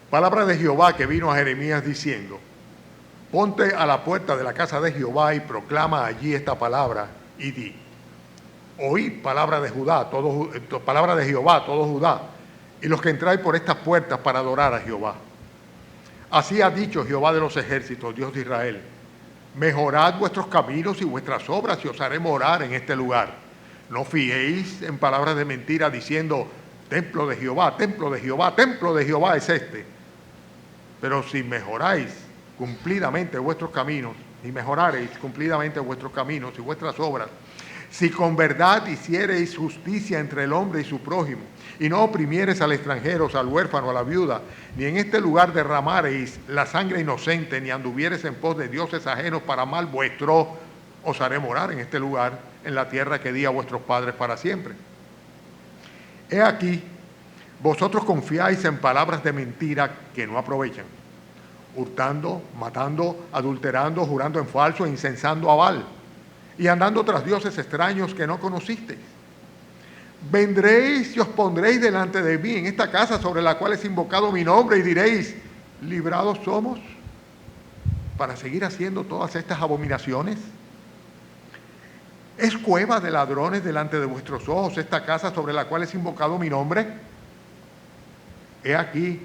Palabra de Jehová que vino a Jeremías diciendo: ponte a la puerta de la casa de Jehová y proclama allí esta palabra y di: oíd palabra de Judá, palabra de Jehová, todo Judá, y los que entráis por estas puertas para adorar a Jehová. Así ha dicho Jehová de los ejércitos, Dios de Israel: mejorad vuestros caminos y vuestras obras y os haré morar en este lugar. No fiéis en palabras de mentira diciendo: templo de Jehová, templo de Jehová, templo de Jehová es este. Pero si mejoráis cumplidamente vuestros caminos, y mejorareis cumplidamente vuestros caminos y vuestras obras, si con verdad hiciereis justicia entre el hombre y su prójimo, y no oprimiereis al extranjero, al huérfano, a la viuda, ni en este lugar derramareis la sangre inocente, ni anduviereis en pos de dioses ajenos para mal vuestro, os haré morar en este lugar, en la tierra que di a vuestros padres para siempre. He aquí, vosotros confiáis en palabras de mentira que no aprovechan, hurtando, matando, adulterando, jurando en falso, incensando a Baal, y andando tras dioses extraños que no conocisteis. Vendréis y os pondréis delante de mí en esta casa sobre la cual es invocado mi nombre y diréis: librados somos, para seguir haciendo todas estas abominaciones. ¿Es cueva de ladrones delante de vuestros ojos esta casa sobre la cual es invocado mi nombre? He aquí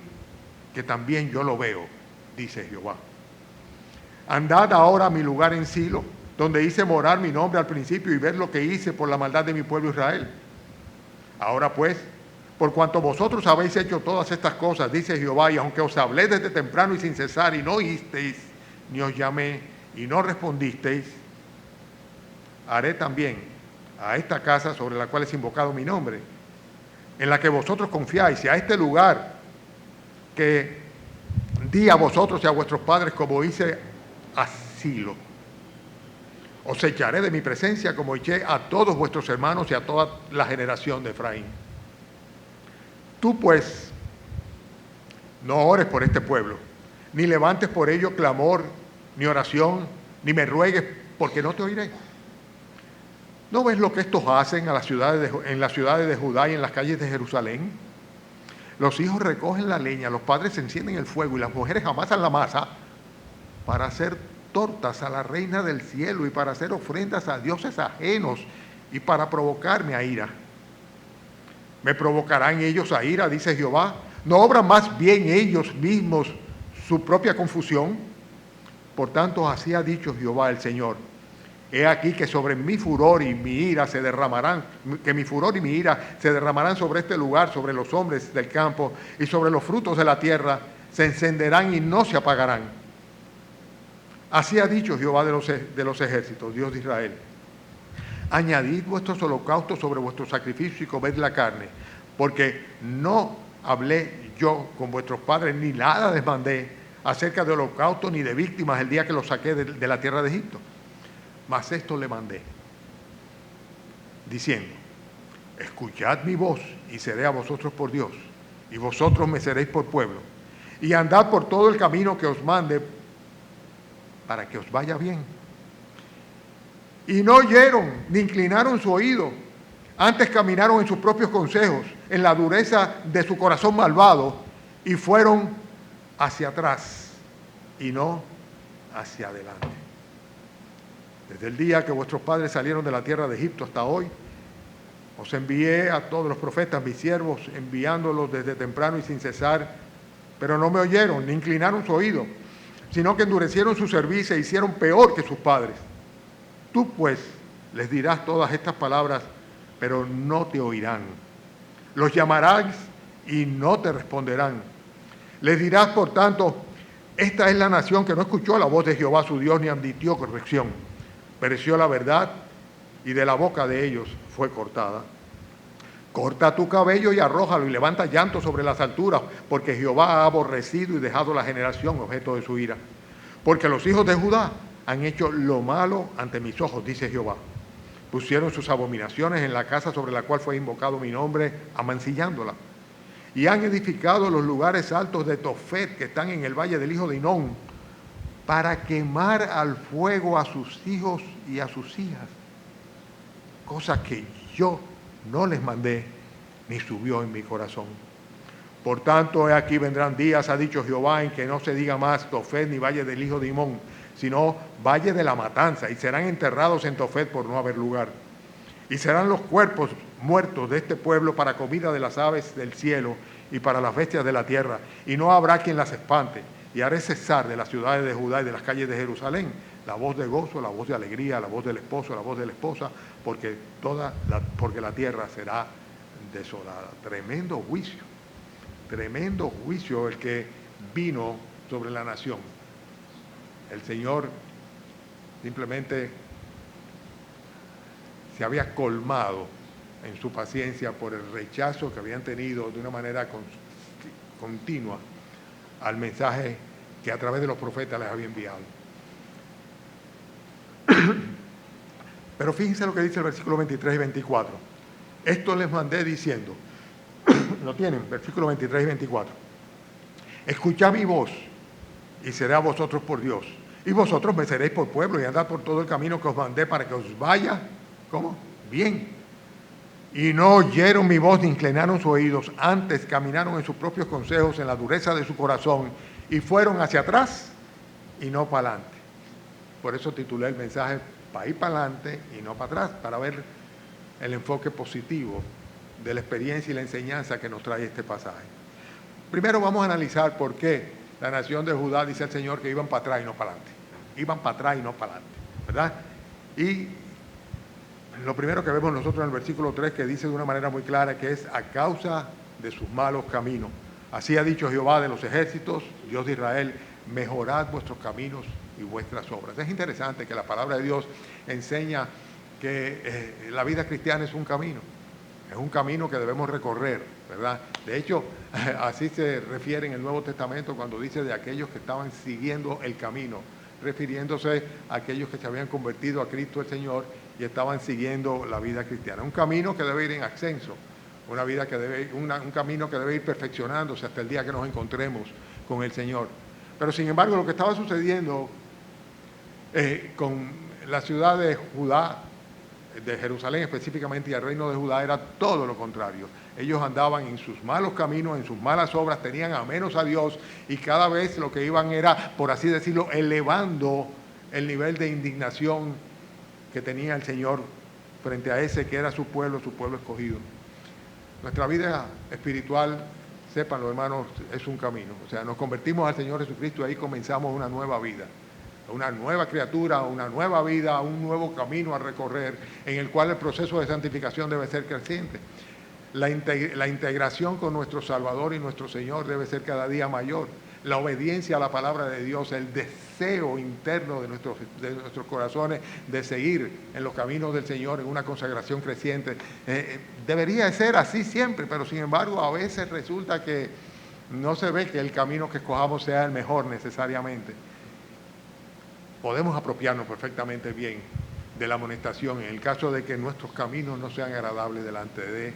que también yo lo veo, dice Jehová. Andad ahora a mi lugar en Silo, donde hice morar mi nombre al principio, y ver lo que hice por la maldad de mi pueblo Israel. Ahora pues, por cuanto vosotros habéis hecho todas estas cosas, dice Jehová, y aunque os hablé desde temprano y sin cesar, y no oísteis, ni os llamé, y no respondisteis, haré también a esta casa sobre la cual es invocado mi nombre, en la que vosotros confiáis, y a este lugar que di a vosotros y a vuestros padres, como hice a Silo. Os echaré de mi presencia como eché a todos vuestros hermanos y a toda la generación de Efraín. Tú pues no ores por este pueblo, ni levantes por ello clamor, ni oración, ni me ruegues, porque no te oiré. ¿No ves lo que estos hacen en las ciudades de Judá y en las calles de Jerusalén? Los hijos recogen la leña, los padres encienden el fuego y las mujeres amasan la masa para hacer tortas a la reina del cielo y para hacer ofrendas a dioses ajenos y para provocarme a ira. ¿Me provocarán ellos a ira?, dice Jehová. ¿No obran más bien ellos mismos su propia confusión? Por tanto, así ha dicho Jehová el Señor: he aquí que sobre mi furor y mi ira se derramarán, que mi furor y mi ira se derramarán sobre este lugar, sobre los hombres del campo y sobre los frutos de la tierra, se encenderán y no se apagarán. Así ha dicho Jehová de los ejércitos, Dios de Israel: añadid vuestros holocaustos sobre vuestros sacrificios y comed la carne, porque no hablé yo con vuestros padres, ni nada les mandé acerca de holocaustos ni de víctimas el día que los saqué de la tierra de Egipto. Mas esto le mandé, diciendo: escuchad mi voz y seré a vosotros por Dios, y vosotros me seréis por pueblo, y andad por todo el camino que os mande, para que os vaya bien. Y no oyeron, ni inclinaron su oído, antes caminaron en sus propios consejos, en la dureza de su corazón malvado, y fueron hacia atrás, y no hacia adelante. Desde el día que vuestros padres salieron de la tierra de Egipto hasta hoy, os envié a todos los profetas, mis siervos, enviándolos desde temprano y sin cesar, pero no me oyeron, ni inclinaron su oído, sino que endurecieron su cerviz e hicieron peor que sus padres. Tú, pues, les dirás todas estas palabras, pero no te oirán. Los llamarás y no te responderán. Les dirás, por tanto: esta es la nación que no escuchó la voz de Jehová su Dios, ni admitió corrección. Pereció la verdad, y de la boca de ellos fue cortada. Corta tu cabello y arrójalo, y levanta llanto sobre las alturas, porque Jehová ha aborrecido y dejado la generación objeto de su ira. Porque los hijos de Judá han hecho lo malo ante mis ojos, dice Jehová. Pusieron sus abominaciones en la casa sobre la cual fue invocado mi nombre, amancillándola. Y han edificado los lugares altos de Tofet, que están en el valle del hijo de Hinón, para quemar al fuego a sus hijos y a sus hijas, cosa que yo no les mandé, ni subió en mi corazón. Por tanto, he aquí vendrán días, ha dicho Jehová, en que no se diga más Tofet ni valle del hijo de Himón, sino valle de la matanza, y serán enterrados en Tofet por no haber lugar. Y serán los cuerpos muertos de este pueblo para comida de las aves del cielo y para las bestias de la tierra, y no habrá quien las espante. Y haré cesar de las ciudades de Judá y de las calles de Jerusalén la voz de gozo, la voz de alegría, la voz del esposo, la voz de la esposa, porque la tierra será desolada. Tremendo juicio el que vino sobre la nación. El Señor simplemente se había colmado en su paciencia por el rechazo que habían tenido de una manera continua al mensaje que a través de los profetas les había enviado. Pero fíjense lo que dice el versículo 23 y 24. Esto les mandé diciendo, ¿lo tienen? Versículo 23 y 24. Escuchad mi voz y seré a vosotros por Dios. Y vosotros me seréis por pueblo y andad por todo el camino que os mandé para que os vaya, ¿cómo? Bien. Y no oyeron mi voz ni inclinaron sus oídos, antes caminaron en sus propios consejos, en la dureza de su corazón, y fueron hacia atrás y no para adelante. Por eso titulé el mensaje para ir para adelante y no para atrás, para ver el enfoque positivo de la experiencia y la enseñanza que nos trae este pasaje. Primero vamos a analizar por qué la nación de Judá, dice el Señor, que iban para atrás y no para adelante. Iban para atrás y no para adelante, ¿verdad? Y lo primero que vemos nosotros en el versículo 3, que dice de una manera muy clara que es a causa de sus malos caminos. Así ha dicho Jehová de los ejércitos, Dios de Israel, mejorad vuestros caminos y vuestras obras. Es interesante que la palabra de Dios enseña que la vida cristiana es un camino que debemos recorrer, ¿verdad? De hecho, así se refiere en el Nuevo Testamento cuando dice de aquellos que estaban siguiendo el camino, refiriéndose a aquellos que se habían convertido a Cristo el Señor y estaban siguiendo la vida cristiana. Un camino que debe ir en ascenso, un camino que debe ir perfeccionándose hasta el día que nos encontremos con el Señor. Pero sin embargo, lo que estaba sucediendo con la ciudad de Judá, de Jerusalén específicamente, y el reino de Judá, era todo lo contrario. Ellos andaban en sus malos caminos, en sus malas obras, tenían a menos a Dios, y cada vez lo que iban era, por así decirlo, elevando el nivel de indignación que tenía el Señor frente a ese que era su pueblo escogido. Nuestra vida espiritual, sépanlo hermanos, es un camino. O sea, nos convertimos al Señor Jesucristo y ahí comenzamos una nueva vida, una nueva criatura, una nueva vida, un nuevo camino a recorrer, en el cual el proceso de santificación debe ser creciente. La integración con nuestro Salvador y nuestro Señor debe ser cada día mayor. La obediencia a la palabra de Dios, el deseo interno de nuestros corazones de seguir en los caminos del Señor en una consagración creciente. Debería ser así siempre, pero sin embargo a veces resulta que no se ve que el camino que escojamos sea el mejor necesariamente. Podemos apropiarnos perfectamente bien de la amonestación en el caso de que nuestros caminos no sean agradables delante de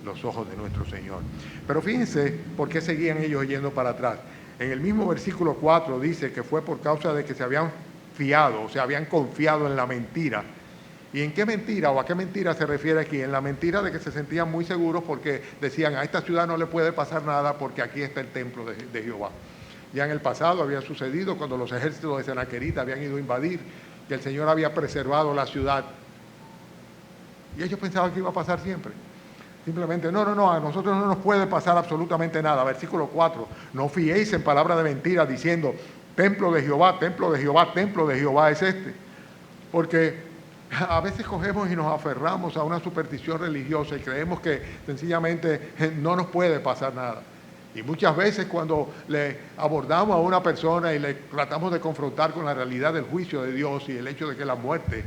los ojos de nuestro Señor. Pero fíjense por qué seguían ellos yendo para atrás. En el mismo versículo 4 dice que fue por causa de que se habían fiado, o sea, habían confiado en la mentira. ¿Y en qué mentira o a qué mentira se refiere aquí? En la mentira de que se sentían muy seguros porque decían, a esta ciudad no le puede pasar nada porque aquí está el templo de Jehová. Ya en el pasado había sucedido cuando los ejércitos de Senaquerib habían ido a invadir, que el Señor había preservado la ciudad. Y ellos pensaban que iba a pasar siempre. Simplemente, no, a nosotros no nos puede pasar absolutamente nada. Versículo 4, no fiéis en palabra de mentira diciendo, templo de Jehová, templo de Jehová, templo de Jehová es este. Porque a veces cogemos y nos aferramos a una superstición religiosa y creemos que sencillamente no nos puede pasar nada. Y muchas veces cuando le abordamos a una persona y le tratamos de confrontar con la realidad del juicio de Dios y el hecho de que la muerte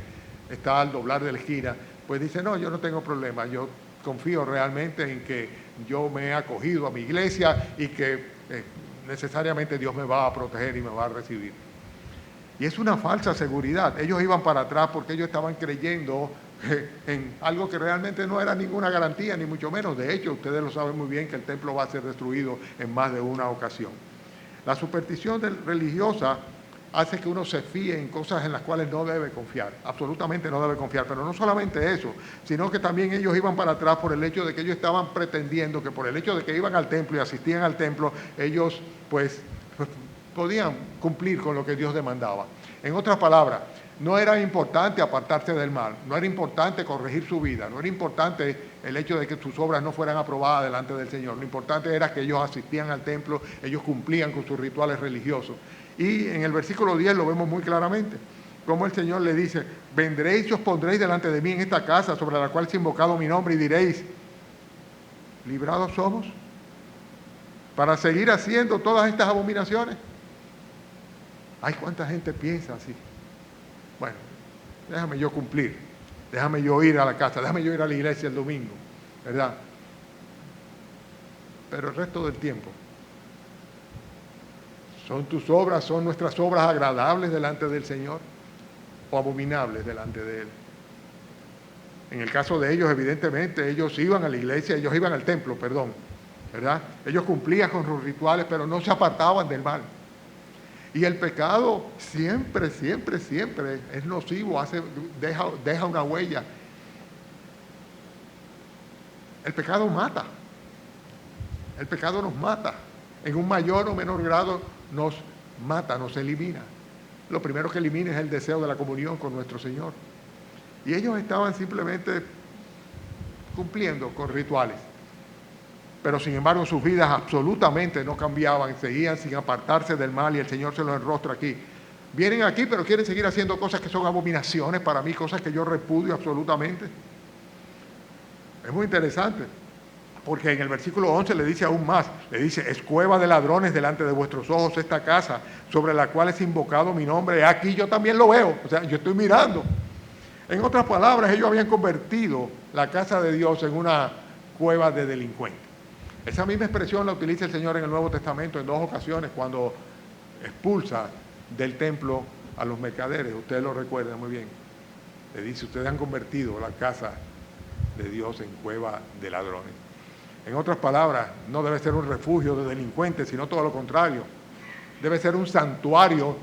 está al doblar de la esquina, pues dice, no, yo no tengo problema, yo confío realmente en que yo me he acogido a mi iglesia y que necesariamente Dios me va a proteger y me va a recibir. Y es una falsa seguridad. Ellos iban para atrás porque ellos estaban creyendo en algo que realmente no era ninguna garantía, ni mucho menos. De hecho, ustedes lo saben muy bien que el templo va a ser destruido en más de una ocasión. La superstición religiosa hace que uno se fíe en cosas en las cuales no debe confiar, absolutamente no debe confiar, pero no solamente eso, sino que también ellos iban para atrás por el hecho de que ellos estaban pretendiendo que por el hecho de que iban al templo y asistían al templo, ellos pues podían cumplir con lo que Dios demandaba. En otras palabras, no era importante apartarse del mal, no era importante corregir su vida, no era importante el hecho de que sus obras no fueran aprobadas delante del Señor. Lo importante era que ellos asistían al templo, ellos cumplían con sus rituales religiosos. Y en el versículo 10 lo vemos muy claramente, como el Señor le dice: vendréis y os pondréis delante de mí en esta casa sobre la cual se ha invocado mi nombre y diréis, ¿librados somos para seguir haciendo todas estas abominaciones? Ay, cuánta gente piensa así. Bueno, déjame yo cumplir, déjame yo ir a la casa, déjame yo ir a la iglesia el domingo, ¿verdad? Pero el resto del tiempo, ¿son tus obras, son nuestras obras agradables delante del Señor o abominables delante de Él? En el caso de ellos, evidentemente, ellos iban a la iglesia, ellos iban al templo, perdón, ¿verdad? Ellos cumplían con sus rituales, pero no se apartaban del mal. Y el pecado siempre, siempre, siempre es nocivo, deja una huella. El pecado mata. El pecado nos mata. En un mayor o menor grado nos mata, nos elimina. Lo primero que elimina es el deseo de la comunión con nuestro Señor. Y ellos estaban simplemente cumpliendo con rituales. Pero sin embargo sus vidas absolutamente no cambiaban, seguían sin apartarse del mal y el Señor se los enrostra aquí. Vienen aquí pero quieren seguir haciendo cosas que son abominaciones para mí, cosas que yo repudio absolutamente. Es muy interesante, porque en el versículo 11 le dice aún más, le dice: es cueva de ladrones delante de vuestros ojos esta casa, sobre la cual es invocado mi nombre, aquí yo también lo veo, o sea, yo estoy mirando. En otras palabras, ellos habían convertido la casa de Dios en una cueva de delincuentes. Esa misma expresión la utiliza el Señor en el Nuevo Testamento en 2 ocasiones cuando expulsa del templo a los mercaderes. Ustedes lo recuerdan muy bien. Le dice: ustedes han convertido la casa de Dios en cueva de ladrones. En otras palabras, no debe ser un refugio de delincuentes, sino todo lo contrario. Debe ser un santuario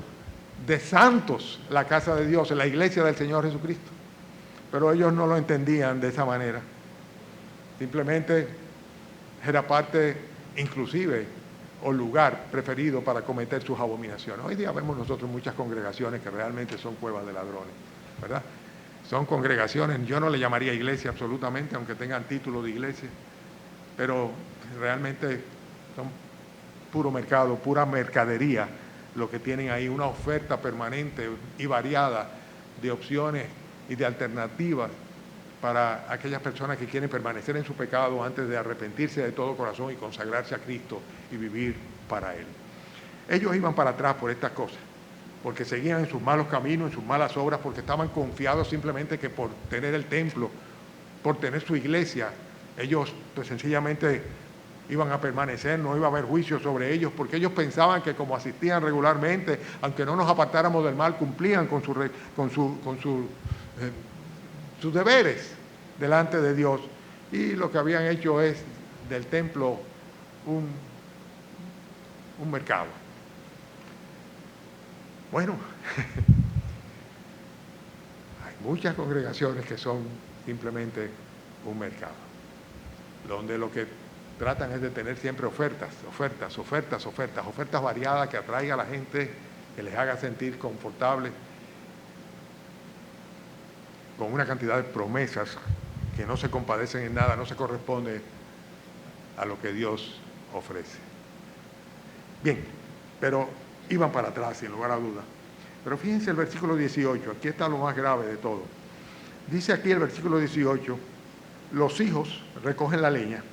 de santos, la casa de Dios, la iglesia del Señor Jesucristo. Pero ellos no lo entendían de esa manera. Simplemente era parte, inclusive, o lugar preferido para cometer sus abominaciones. Hoy día vemos nosotros muchas congregaciones que realmente son cuevas de ladrones, ¿verdad? Son congregaciones, yo no le llamaría iglesia absolutamente, aunque tengan título de iglesia, pero realmente son puro mercado, pura mercadería, lo que tienen ahí, una oferta permanente y variada de opciones y de alternativas para aquellas personas que quieren permanecer en su pecado antes de arrepentirse de todo corazón y consagrarse a Cristo y vivir para Él. Ellos iban para atrás por estas cosas, porque seguían en sus malos caminos, en sus malas obras, porque estaban confiados simplemente que por tener el templo, por tener su iglesia, ellos pues sencillamente iban a permanecer, no iba a haber juicio sobre ellos, porque ellos pensaban que como asistían regularmente, aunque no nos apartáramos del mal, cumplían con sus deberes delante de Dios, y lo que habían hecho es del templo un mercado. Bueno, hay muchas congregaciones que son simplemente un mercado, donde lo que tratan es de tener siempre ofertas variadas que atraigan a la gente, que les haga sentir confortables, con una cantidad de promesas que no se compadecen en nada, no se corresponde a lo que Dios ofrece. Bien, pero iban para atrás, sin lugar a dudas. Pero fíjense el versículo 18, aquí está lo más grave de todo. Dice aquí el versículo 18, los hijos recogen la leña,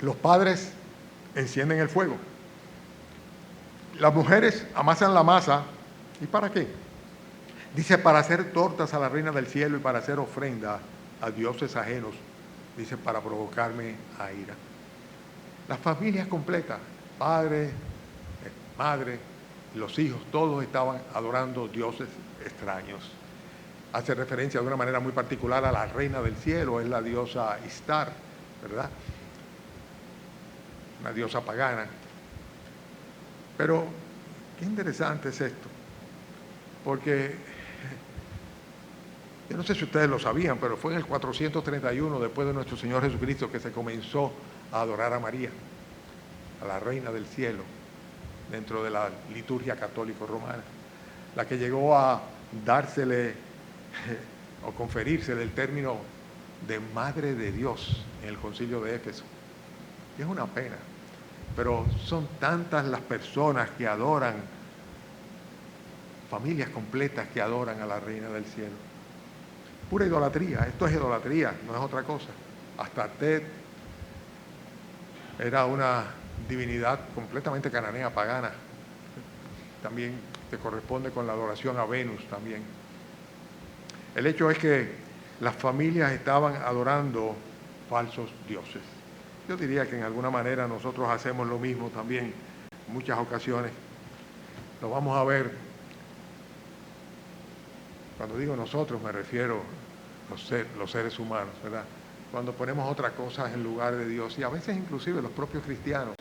los padres encienden el fuego, las mujeres amasan la masa, ¿y para qué? Dice, para hacer tortas a la reina del cielo y para hacer ofrenda a dioses ajenos, dice, para provocarme a ira. Las familias completas, padre, madre, los hijos, todos estaban adorando dioses extraños. Hace referencia de una manera muy particular a la reina del cielo, es la diosa Istar, ¿verdad? Una diosa pagana. Pero Qué interesante es esto, porque yo no sé si ustedes lo sabían, pero fue en el 431 después de nuestro Señor Jesucristo que se comenzó a adorar a María, a la Reina del Cielo, dentro de la liturgia católico romana, la que llegó a dársele o conferírsele el término de Madre de Dios en el Concilio de Éfeso. Y es una pena, pero son tantas las personas que adoran, familias completas que adoran a la Reina del Cielo. Pura idolatría, esto es idolatría, no es otra cosa. Hasta Tet era una divinidad completamente cananea, pagana. También se corresponde con la adoración a Venus también. El hecho es que las familias estaban adorando falsos dioses. Yo diría que en alguna manera nosotros hacemos lo mismo también en muchas ocasiones. Lo vamos a ver. Cuando digo nosotros me refiero a los seres humanos, ¿verdad? Cuando ponemos otras cosas en lugar de Dios, y a veces inclusive los propios cristianos,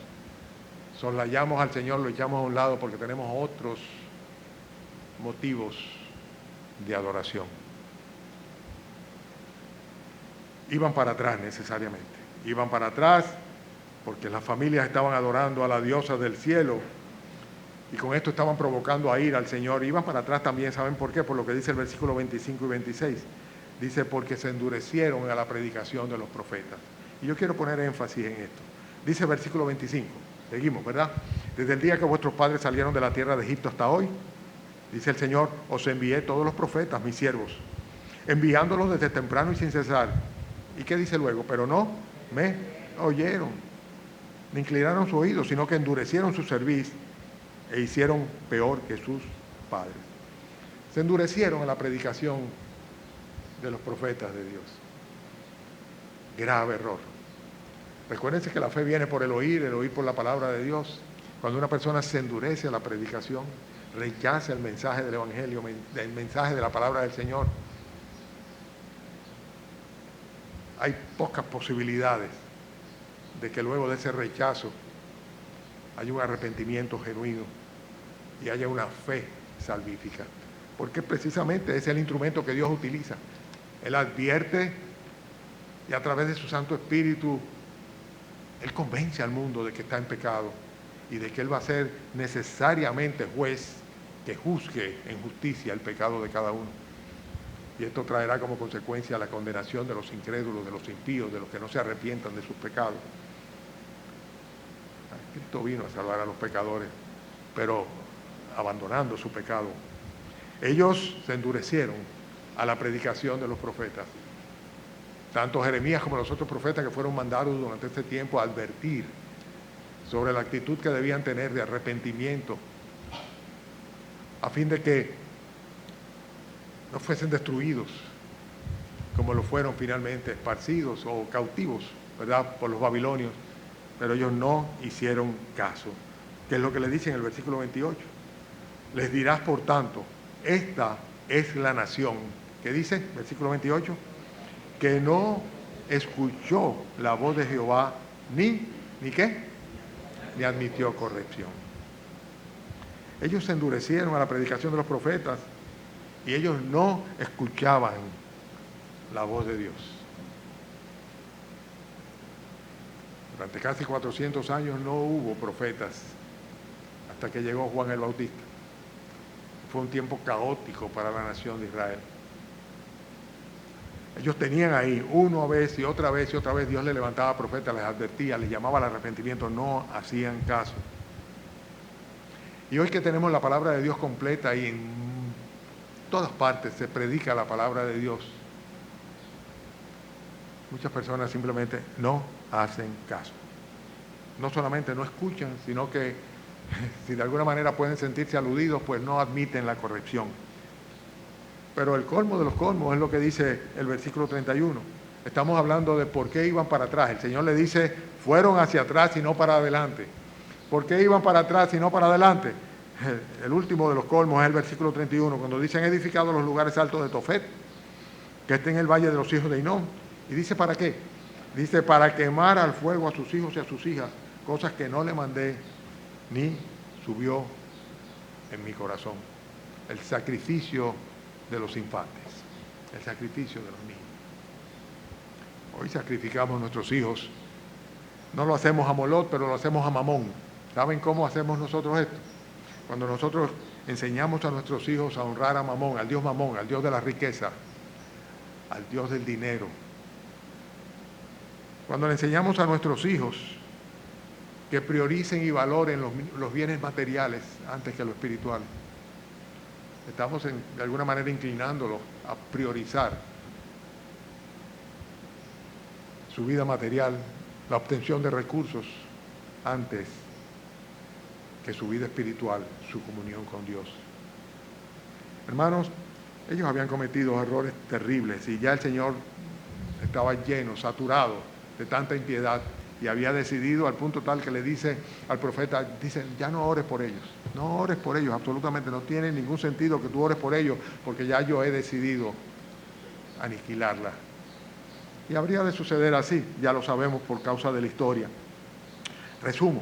soslayamos al Señor, lo echamos a un lado porque tenemos otros motivos de adoración. Iban para atrás necesariamente, iban para atrás porque las familias estaban adorando a la diosa del cielo y con esto estaban provocando a ir al Señor. Iban para atrás también, ¿saben por qué? Por lo que dice el versículo 25 y 26. Dice, porque se endurecieron a la predicación de los profetas. Y yo quiero poner énfasis en esto. Dice el versículo 25, seguimos, ¿verdad? Desde el día que vuestros padres salieron de la tierra de Egipto hasta hoy, dice el Señor, os envié todos los profetas, mis siervos, enviándolos desde temprano y sin cesar. ¿Y qué dice luego? Pero no me oyeron, ni inclinaron su oído, sino que endurecieron su cerviz e hicieron peor que sus padres. Se endurecieron a la predicación de los profetas de Dios. Grave error. Recuérdense que la fe viene por el oír por la palabra de Dios. Cuando una persona se endurece a la predicación, rechaza el mensaje del Evangelio, el mensaje de la palabra del Señor, hay pocas posibilidades de que luego de ese rechazo haya un arrepentimiento genuino y haya una fe salvífica. Porque precisamente es el instrumento que Dios utiliza. Él advierte y a través de su Santo Espíritu, Él convence al mundo de que está en pecado y de que Él va a ser necesariamente juez que juzgue en justicia el pecado de cada uno. Y esto traerá como consecuencia la condenación de los incrédulos, de los impíos, de los que no se arrepientan de sus pecados. Cristo vino a salvar a los pecadores, pero abandonando su pecado. Ellos se endurecieron a la predicación de los profetas. Tanto Jeremías como los otros profetas que fueron mandados durante este tiempo a advertir sobre la actitud que debían tener de arrepentimiento, a fin de que no fuesen destruidos, como lo fueron finalmente, esparcidos o cautivos, ¿verdad?, por los babilonios, pero ellos no hicieron caso. ¿Qué es lo que le dice en el versículo 28? Les dirás, por tanto, esta es la nación, ¿qué dice? Versículo 28, que no escuchó la voz de Jehová, ¿ni qué? Ni admitió corrección. Ellos se endurecieron a la predicación de los profetas, y ellos no escuchaban la voz de Dios. Durante casi 400 años no hubo profetas hasta que llegó Juan el Bautista. Fue un tiempo caótico para la nación de Israel. Ellos tenían ahí una vez y otra vez y otra vez, Dios les levantaba profetas, les advertía, les llamaba al arrepentimiento, no hacían caso. Y hoy que tenemos la palabra de Dios completa y en todas partes se predica la palabra de Dios, muchas personas simplemente no hacen caso. No solamente no escuchan, sino que si de alguna manera pueden sentirse aludidos, pues no admiten la corrección. Pero el colmo de los colmos es lo que dice el versículo 31. Estamos hablando de por qué iban para atrás. El Señor le dice, fueron hacia atrás y no para adelante. ¿Por qué iban para atrás y no para adelante? El último de los colmos es el versículo 31, cuando dice, han edificado los lugares altos de Tofet, que está en el valle de los hijos de Hinnom. Y dice, ¿para qué? Dice, para quemar al fuego a sus hijos y a sus hijas, cosas que no le mandé, ni subió en mi corazón. El sacrificio de los infantes, el sacrificio de los niños. Hoy sacrificamos a nuestros hijos. No lo hacemos a Molot, pero lo hacemos a Mamón. ¿Saben cómo hacemos nosotros esto? Cuando nosotros enseñamos a nuestros hijos a honrar a Mamón, al Dios de la riqueza, al Dios del dinero. Cuando le enseñamos a nuestros hijos que prioricen y valoren los bienes materiales antes que lo espiritual, estamos de alguna manera inclinándolos a priorizar su vida material, la obtención de recursos antes que su vida espiritual, su comunión con Dios. Hermanos, ellos habían cometido errores terribles y ya el Señor estaba lleno, saturado de tanta impiedad y había decidido al punto tal que le dice al profeta, dice, ya no ores por ellos, no ores por ellos, absolutamente no tiene ningún sentido que tú ores por ellos porque ya yo he decidido aniquilarla. Y habría de suceder así, ya lo sabemos por causa de la historia. Resumo,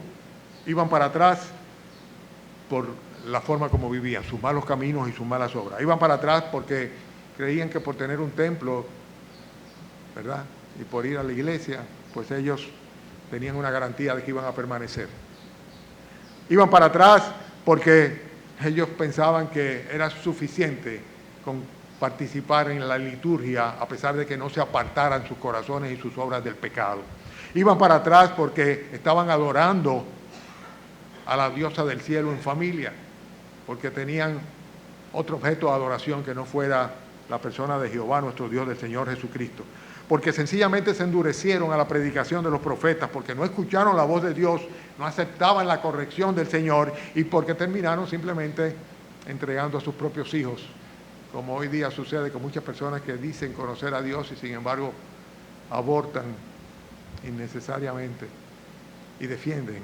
iban para atrás por la forma como vivían, sus malos caminos y sus malas obras. Iban para atrás porque creían que por tener un templo, ¿verdad?, y por ir a la iglesia, pues ellos tenían una garantía de que iban a permanecer. Iban para atrás porque ellos pensaban que era suficiente con participar en la liturgia, a pesar de que no se apartaran sus corazones y sus obras del pecado. Iban para atrás porque estaban adorando a la diosa del cielo en familia, porque tenían otro objeto de adoración que no fuera la persona de Jehová, nuestro Dios, del Señor Jesucristo. Porque sencillamente se endurecieron a la predicación de los profetas, porque no escucharon la voz de Dios, no aceptaban la corrección del Señor y porque terminaron simplemente entregando a sus propios hijos, como hoy día sucede con muchas personas que dicen conocer a Dios y sin embargo abortan innecesariamente y defienden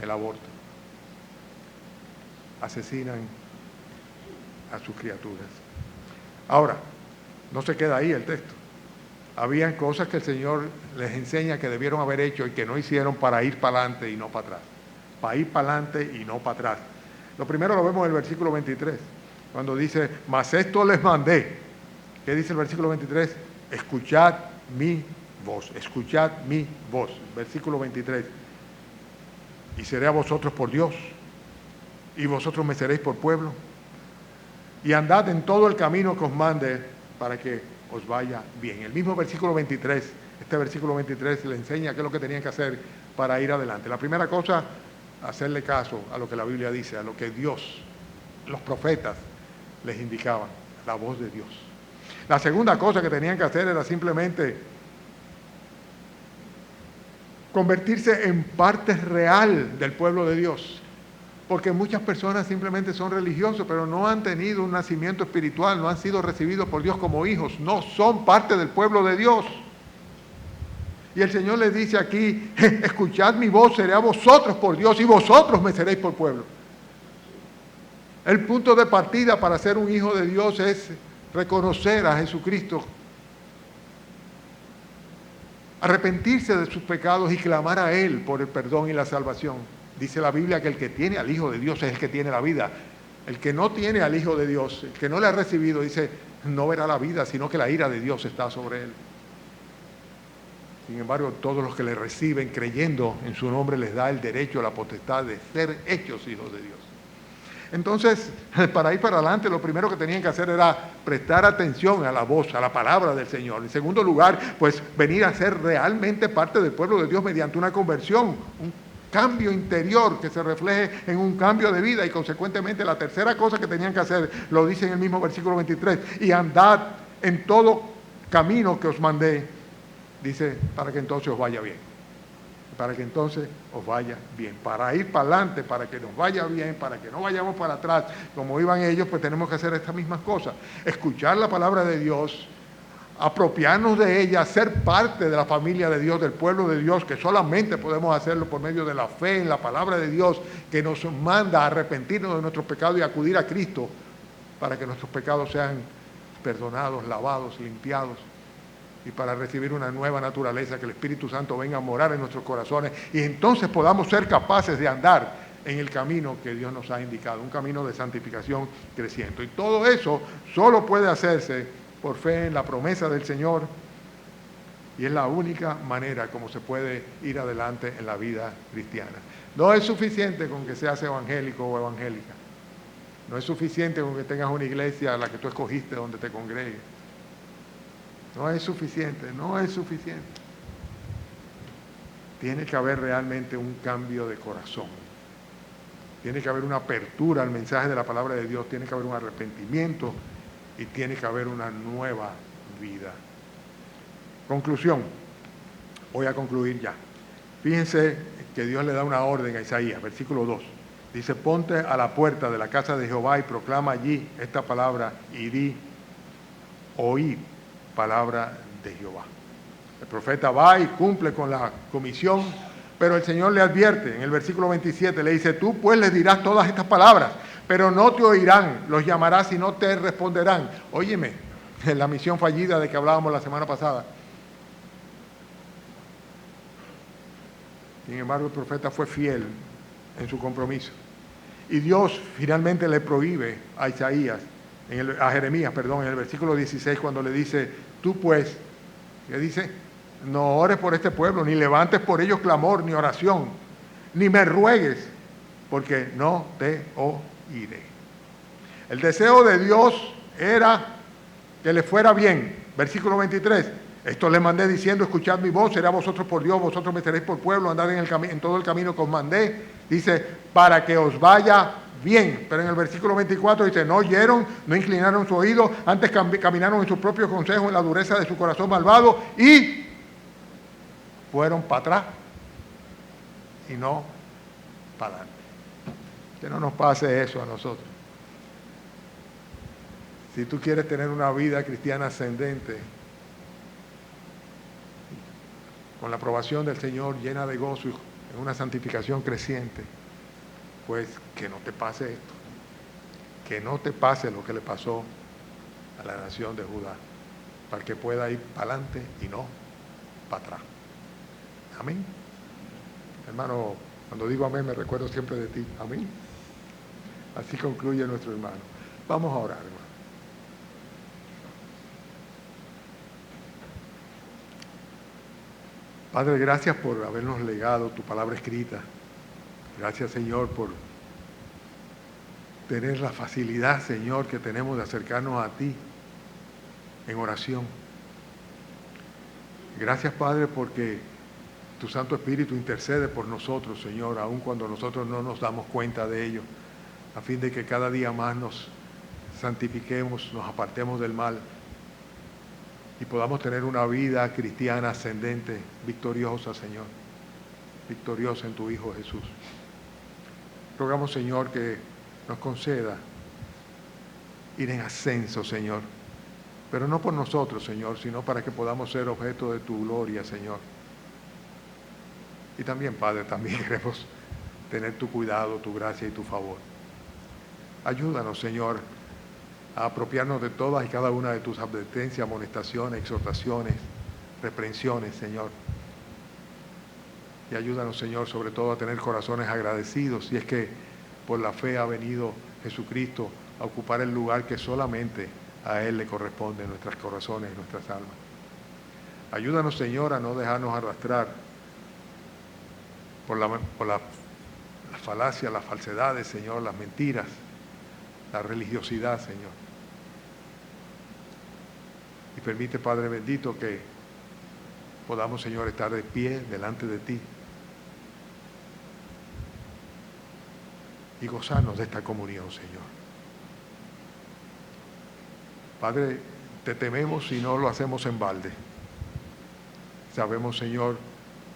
el aborto. Asesinan a sus criaturas. Ahora, no se queda ahí el texto. Habían cosas que el Señor les enseña que debieron haber hecho y que no hicieron para ir para adelante y no para atrás. Para ir para adelante y no para atrás. Lo primero lo vemos en el versículo 23, cuando dice, mas esto les mandé. ¿Qué dice el versículo 23? Escuchad mi voz, escuchad mi voz. Versículo 23. Y seré a vosotros por Dios, y vosotros me seréis por pueblo. Y andad en todo el camino que os mande, para que os vaya bien. El mismo versículo 23, este versículo 23 le enseña qué es lo que tenían que hacer para ir adelante. La primera cosa, hacerle caso a lo que la Biblia dice, a lo que Dios, los profetas, les indicaban, la voz de Dios. La segunda cosa que tenían que hacer era simplemente convertirse en parte real del pueblo de Dios. Porque muchas personas simplemente son religiosos, pero no han tenido un nacimiento espiritual, no han sido recibidos por Dios como hijos, no son parte del pueblo de Dios. Y el Señor les dice aquí, escuchad mi voz, seré a vosotros por Dios y vosotros me seréis por pueblo. El punto de partida para ser un hijo de Dios es reconocer a Jesucristo, arrepentirse de sus pecados y clamar a Él por el perdón y la salvación. Dice la Biblia que el que tiene al Hijo de Dios es el que tiene la vida. El que no tiene al Hijo de Dios, el que no le ha recibido, dice, no verá la vida, sino que la ira de Dios está sobre él. Sin embargo, todos los que le reciben creyendo en su nombre les da el derecho, la potestad de ser hechos hijos de Dios. Entonces, para ir para adelante, lo primero que tenían que hacer era prestar atención a la voz, a la palabra del Señor. En segundo lugar, pues venir a ser realmente parte del pueblo de Dios mediante una conversión, un cambio interior que se refleje en un cambio de vida. Y consecuentemente la tercera cosa que tenían que hacer, lo dice en el mismo versículo 23, y andad en todo camino que os mandé, dice, para que entonces os vaya bien. Para que entonces os vaya bien. Para ir para adelante, para que nos vaya bien, para que no vayamos para atrás, como iban ellos, pues tenemos que hacer estas mismas cosas. Escuchar la palabra de Dios, apropiarnos de ella, ser parte de la familia de Dios, del pueblo de Dios, que solamente podemos hacerlo por medio de la fe en la palabra de Dios, que nos manda a arrepentirnos de nuestros pecados y acudir a Cristo para que nuestros pecados sean perdonados, lavados, limpiados, y para recibir una nueva naturaleza, que el Espíritu Santo venga a morar en nuestros corazones y entonces podamos ser capaces de andar en el camino que Dios nos ha indicado, un camino de santificación creciente. Y todo eso solo puede hacerse por fe en la promesa del Señor, y es la única manera como se puede ir adelante en la vida cristiana. No es suficiente con que seas evangélico o evangélica. No es suficiente con que tengas una iglesia a la que tú escogiste donde te congregues. No es suficiente, no es suficiente. Tiene que haber realmente un cambio de corazón. Tiene que haber una apertura al mensaje de la palabra de Dios, tiene que haber un arrepentimiento y tiene que haber una nueva vida. Conclusión. Voy a concluir ya. Fíjense que Dios le da una orden a Isaías, versículo 2. Dice, ponte a la puerta de la casa de Jehová y proclama allí esta palabra y di, oíd palabra de Jehová. El profeta va y cumple con la comisión, pero el Señor le advierte, en el versículo 27 le dice, tú pues les dirás todas estas palabras, pero no te oirán, los llamarás y no te responderán. Óyeme, en la misión fallida de que hablábamos la semana pasada. Sin embargo, el profeta fue fiel en su compromiso. Y Dios finalmente le prohíbe a Jeremías, en el versículo 16, cuando le dice, tú pues, ¿qué dice? No ores por este pueblo, ni levantes por ellos clamor, ni oración, ni me ruegues, porque no te oiré. El deseo de Dios era que le fuera bien. Versículo 23. Esto les mandé diciendo, escuchad mi voz, será vosotros por Dios, vosotros me seréis por pueblo, andad en todo el camino que os mandé. Dice, para que os vaya bien. Pero en el versículo 24 dice, no oyeron, no inclinaron su oído, antes caminaron en sus propios consejos, en la dureza de su corazón malvado, y fueron para atrás y no para adelante. Que no nos pase eso a nosotros. Si tú quieres tener una vida cristiana ascendente, con la aprobación del Señor, llena de gozo y en una santificación creciente, pues que no te pase esto, que no te pase lo que le pasó a la nación de Judá, para que pueda ir para adelante y no para atrás. Amén. Hermano, cuando digo amén me recuerdo siempre de ti. Amén. Así concluye nuestro hermano. Vamos a orar, hermano. Padre, gracias por habernos legado tu palabra escrita. Gracias, Señor, por tener la facilidad, Señor, que tenemos de acercarnos a ti en oración. Gracias, Padre, porque tu Santo Espíritu intercede por nosotros, Señor, aun cuando nosotros no nos damos cuenta de ello, a fin de que cada día más nos santifiquemos, nos apartemos del mal y podamos tener una vida cristiana ascendente, victoriosa, Señor, victoriosa en tu Hijo Jesús. Rogamos, Señor, que nos conceda ir en ascenso, Señor, pero no por nosotros, Señor, sino para que podamos ser objeto de tu gloria, Señor. Y también, Padre, también queremos tener tu cuidado, tu gracia y tu favor. Ayúdanos, Señor, a apropiarnos de todas y cada una de tus advertencias, amonestaciones, exhortaciones, reprensiones, Señor. Y ayúdanos, Señor, sobre todo a tener corazones agradecidos, si es que por la fe ha venido Jesucristo a ocupar el lugar que solamente a Él le corresponde en nuestros corazones y nuestras almas. Ayúdanos, Señor, a no dejarnos arrastrar por la falacia, las falsedades, Señor, las mentiras, la religiosidad, Señor. Y permite, Padre bendito, que podamos, Señor, estar de pie delante de ti y gozarnos de esta comunión, Señor. Padre, te tememos y no lo hacemos en balde. Sabemos, Señor,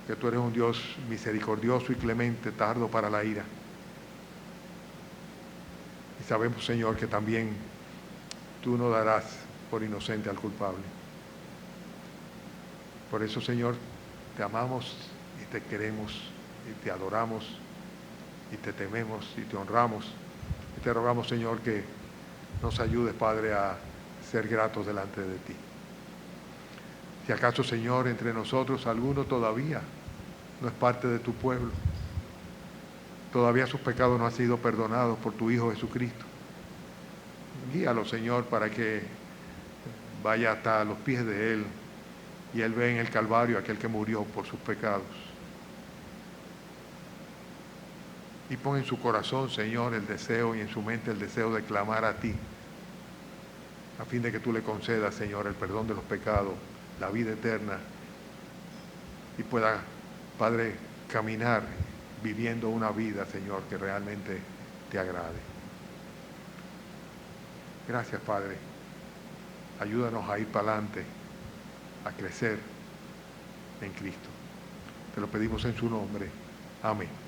que tú eres un Dios misericordioso y clemente, tardo para la ira. Y sabemos, Señor, que también tú no darás por inocente al culpable. Por eso, Señor, te amamos y te queremos y te adoramos y te tememos y te honramos. Y te rogamos, Señor, que nos ayudes, Padre, a ser gratos delante de ti. Si acaso, Señor, entre nosotros alguno todavía no es parte de tu pueblo, todavía sus pecados no han sido perdonados por tu Hijo Jesucristo. Guíalo, Señor, para que vaya hasta los pies de Él y Él ve en el Calvario a aquel que murió por sus pecados. Y pon en su corazón, Señor, el deseo y en su mente el deseo de clamar a ti, a fin de que tú le concedas, Señor, el perdón de los pecados, la vida eterna, y pueda, Padre, caminar viviendo una vida, Señor, que realmente te agrade. Gracias, Padre. Ayúdanos a ir para adelante, a crecer en Cristo. Te lo pedimos en su nombre. Amén.